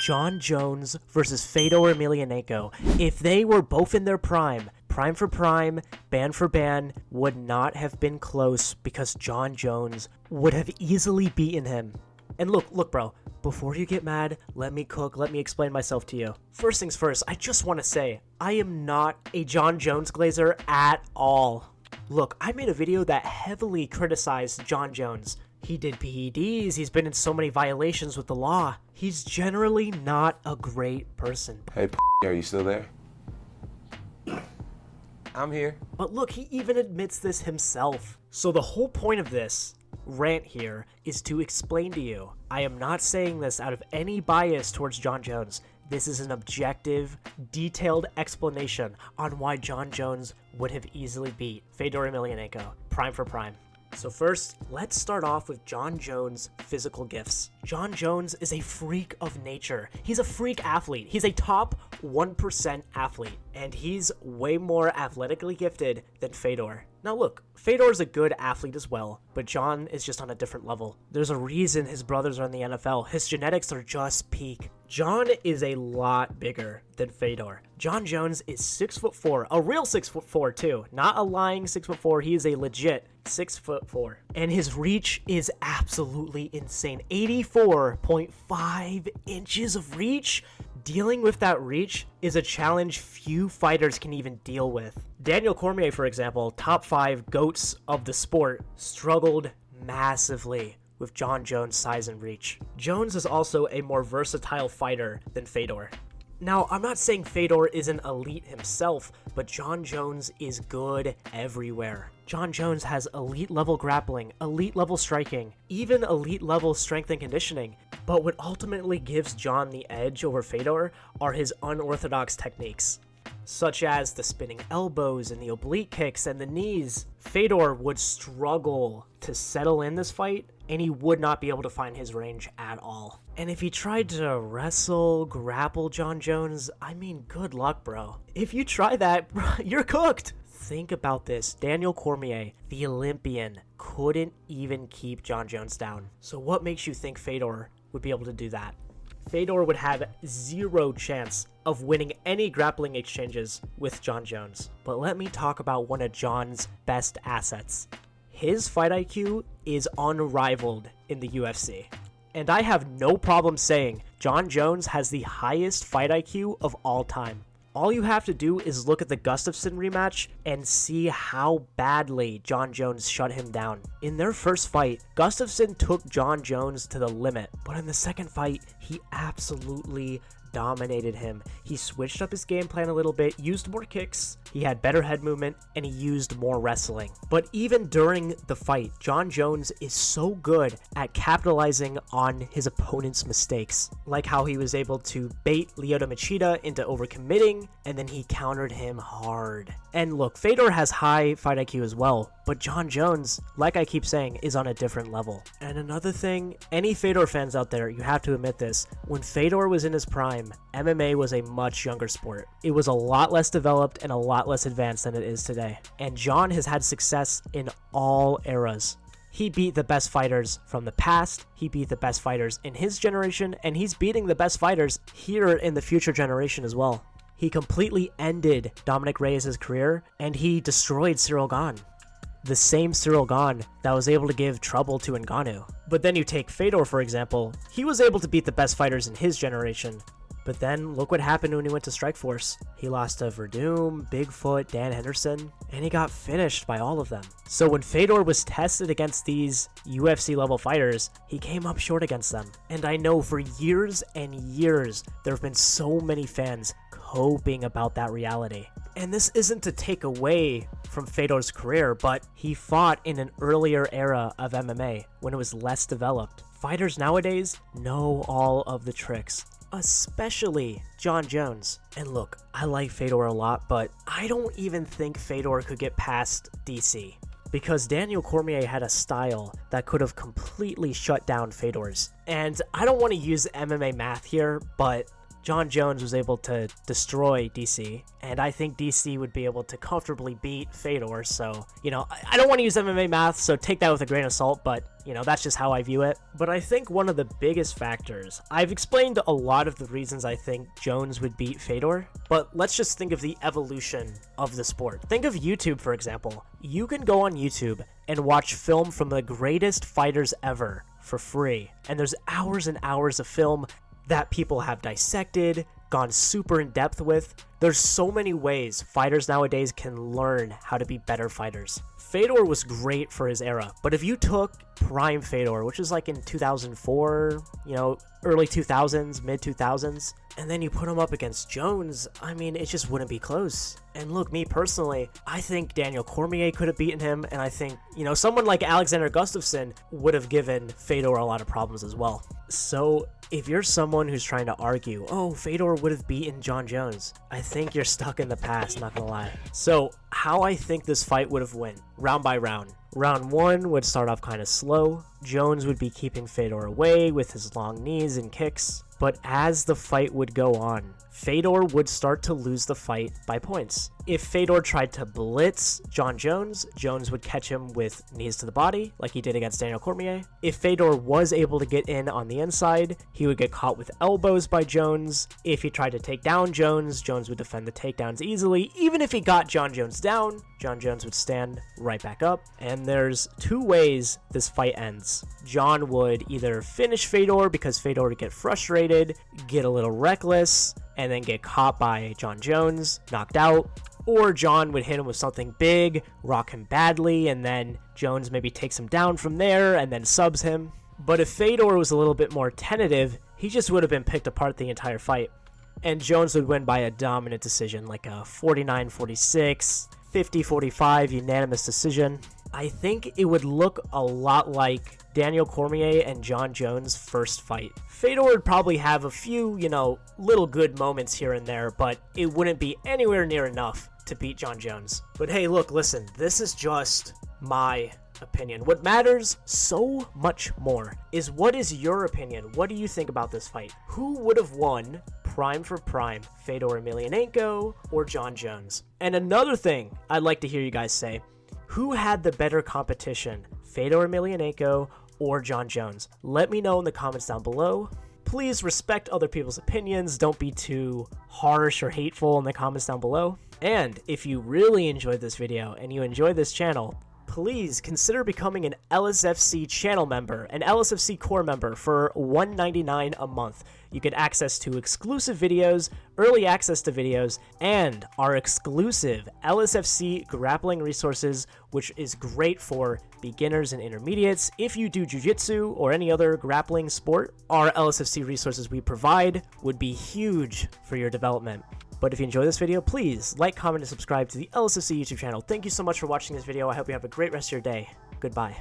Jon Jones versus Fedor Emelianenko. If they were both in their prime for prime, ban for ban, would not have been close because Jon Jones would have easily beaten him. And look, bro, before you get mad, let me explain myself to you. First things first, I just want to say, I am not a Jon Jones glazer at all. Look, I made a video that heavily criticized Jon Jones. He did PEDs, he's been in so many violations with the law. He's generally not a great person. Hey, are you still there? I'm here. But look, he even admits this himself. So the whole point of this rant here is to explain to you, I am not saying this out of any bias towards Jon Jones. This is an objective, detailed explanation on why Jon Jones would have easily beat Fedor Emelianenko, prime for prime. So first, let's start off with Jon Jones' physical gifts. Jon Jones is a freak of nature. He's a freak athlete. He's a top 1% athlete, and he's way more athletically gifted than Fedor. Now look, Fedor's a good athlete as well, but Jon is just on a different level. There's a reason his brothers are in the NFL. His genetics are just peak. Jon is a lot bigger than Fedor. Jon Jones is 6'4", a real 6'4" too, not a lying 6'4". He is a legit 6'4", and his reach is absolutely insane. 84.5 inches of reach. Dealing with that reach is a challenge few fighters can even deal with. Daniel Cormier, for example, top 5 GOATs of the sport, struggled massively with Jon Jones' size and reach. Jones is also a more versatile fighter than Fedor. Now, I'm not saying Fedor isn't elite himself, but Jon Jones is good everywhere. Jon Jones has elite level grappling, elite level striking, even elite level strength and conditioning. But what ultimately gives Jon the edge over Fedor are his unorthodox techniques, such as the spinning elbows and the oblique kicks and the knees. Fedor would struggle to settle in this fight, and he would not be able to find his range at all. And if he tried to wrestle, grapple Jon Jones, I mean, good luck, bro. If you try that, bro, you're cooked. Think about this. Daniel Cormier, the Olympian, couldn't even keep Jon Jones down. So what makes you think Fedor would be able to do that? Fedor would have zero chance of winning any grappling exchanges with Jon Jones. But let me talk about one of Jon's best assets. His fight IQ is unrivaled in the UFC. And I have no problem saying Jon Jones has the highest fight IQ of all time. All you have to do is look at the Gustafsson rematch and see how badly Jon Jones shut him down. In their first fight, Gustafsson took Jon Jones to the limit, but in the second fight, he absolutely dominated him. He switched up his game plan a little bit, used more kicks, he had better head movement, and he used more wrestling. But even during the fight, Jon Jones is so good at capitalizing on his opponent's mistakes, like how he was able to bait Lyoto Machida into overcommitting, and then he countered him hard. And look, Fedor has high fight IQ as well, but Jon Jones, like I keep saying, is on a different level. And another thing, any Fedor fans out there, you have to admit this, when Fedor was in his prime, MMA was a much younger sport. It was a lot less developed and a lot less advanced than it is today. And Jon has had success in all eras. He beat the best fighters from the past, he beat the best fighters in his generation, and he's beating the best fighters here in the future generation as well. He completely ended Dominic Reyes' career, and he destroyed Cyril Gane. The same Cyril Gane that was able to give trouble to Ngannou. But then you take Fedor, for example, he was able to beat the best fighters in his generation. But then look what happened when he went to Strikeforce. He lost to Verdum, Bigfoot, Dan Henderson, and he got finished by all of them. So when Fedor was tested against these UFC level fighters, he came up short against them. And I know for years and years, there have been so many fans coping about that reality. And this isn't to take away from Fedor's career, but he fought in an earlier era of MMA when it was less developed. Fighters nowadays know all of the tricks, especially Jon Jones. And look, I like Fedor a lot, but I don't even think Fedor could get past DC, because Daniel Cormier had a style that could have completely shut down Fedor's. And I don't want to use MMA math here, but Jon Jones was able to destroy DC, and I think DC would be able to comfortably beat Fedor. So, you know, I don't want to use MMA math, so take that with a grain of salt, but That's just how I view it. But I think one of the biggest factors, I've explained a lot of the reasons I think Jones would beat Fedor, but let's just think of the evolution of the sport. Think of YouTube, for example. You can go on YouTube and watch film from the greatest fighters ever for free. And there's hours and hours of film that people have dissected, gone super in depth with. There's so many ways fighters nowadays can learn how to be better fighters. Fedor was great for his era, but if you took prime Fedor, which is like in 2004, early 2000s, mid 2000s, and then you put him up against Jones, it just wouldn't be close. And look, me personally, I think Daniel Cormier could have beaten him, and I think, someone like Alexander Gustafsson would have given Fedor a lot of problems as well. So if you're someone who's trying to argue, oh, Fedor would have beaten Jon Jones, I think you're stuck in the past, not gonna lie. So how I think this fight would have went, round by round. Round 1 would start off kind of slow. Jones would be keeping Fedor away with his long knees and kicks. But as the fight would go on, Fedor would start to lose the fight by points. If Fedor tried to blitz Jon Jones, Jones would catch him with knees to the body, like he did against Daniel Cormier. If Fedor was able to get in on the inside, he would get caught with elbows by Jones. If he tried to take down Jones, Jones would defend the takedowns easily. Even if he got Jon Jones down, Jon Jones would stand right back up. And there's 2 ways this fight ends. Jon would either finish Fedor because Fedor would get frustrated, get a little reckless, and then get caught by Jon Jones, knocked out. Or Jon would hit him with something big, rock him badly, and then Jones maybe takes him down from there and then subs him. But if Fedor was a little bit more tentative, he just would have been picked apart the entire fight. And Jones would win by a dominant decision, like a 49-46, 50-45 unanimous decision. I think it would look a lot like Daniel Cormier and Jon Jones' first fight. Fedor would probably have a few, little good moments here and there, but it wouldn't be anywhere near enough to beat Jon Jones. But hey, look, listen, this is just my opinion. What matters so much more is what is your opinion? What do you think about this fight? Who would have won prime for prime, Fedor Emelianenko or Jon Jones? And another thing I'd like to hear you guys say, who had the better competition, Fedor Emelianenko or Jon Jones? Let me know in the comments down below. Please respect other people's opinions. Don't be too harsh or hateful in the comments down below. And if you really enjoyed this video and you enjoy this channel, please consider becoming an LSFC channel member, an LSFC core member for $1.99 a month. You get access to exclusive videos, early access to videos, and our exclusive LSFC grappling resources, which is great for beginners and intermediates. If you do jiu-jitsu or any other grappling sport, our LSFC resources we provide would be huge for your development. But if you enjoy this video, please like, comment, and subscribe to the LSFC YouTube channel. Thank you so much for watching this video. I hope you have a great rest of your day. Goodbye.